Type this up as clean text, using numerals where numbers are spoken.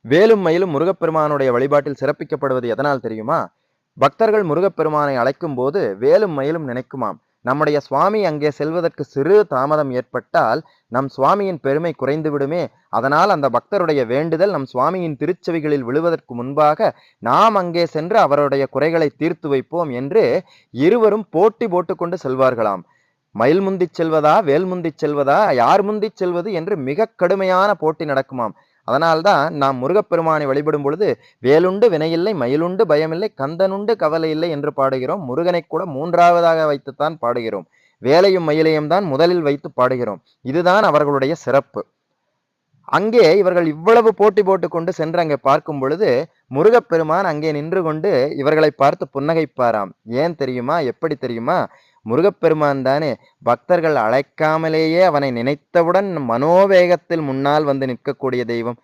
வேலும் மயிலும் முருகப்பெருமானுடைய வழிபாட்டில் சிறப்பிக்கப்படுவது எதனால் தெரியுமா? பக்தர்கள் முருகப்பெருமானை அழைக்கும் போது வேலும் மயிலும் நினைக்குமாம். நம்முடைய சுவாமி அங்கே செல்வதற்கு சிறு தாமதம் ஏற்பட்டால் நம் சுவாமியின் பெருமை குறைந்து விடுமே. அதனால் அந்த பக்தருடைய வேண்டுதல் நம் சுவாமியின் திருச்செவிகளில் விழுவதற்கு முன்பாக நாம் அங்கே சென்று அவருடைய குறைகளை தீர்த்து வைப்போம் என்று இருவரும் போட்டி போட்டுக்கொண்டு செல்வார்களாம். மயில் முந்திச் செல்வதா, வேல் முந்திச் செல்வதா, யார் முந்திச் செல்வது என்று மிக கடுமையான போட்டி நடக்குமாம். அதனால்தான் நாம் முருகப்பெருமானை வழிபடும் பொழுது வேலுண்டு வினையில்லை, மயிலுண்டு பயமில்லை, கந்தனுண்டு கவலை இல்லை என்று பாடுகிறோம். முருகனை கூட மூன்றாவதாக வைத்துத்தான் பாடுகிறோம். வேலையும் மயிலையும் தான் முதலில் வைத்து பாடுகிறோம். இதுதான் அவர்களுடைய சிறப்பு. அங்கே இவர்கள் இவ்வளவு போட்டி போட்டுக்கொண்டு சென்று அங்கே பார்க்கும் பொழுது முருகப்பெருமான் அங்கே நின்று கொண்டு இவர்களை பார்த்து புன்னகைப்பாராம். ஏன் தெரியுமா? எப்படி தெரியுமா? முருகப்பெருமான் தானே பக்தர்கள் அழைக்காமலேயே அவனை நினைத்தவுடன் மனோவேகத்தில் முன்னால் வந்து நிற்கக்கூடிய தெய்வம்.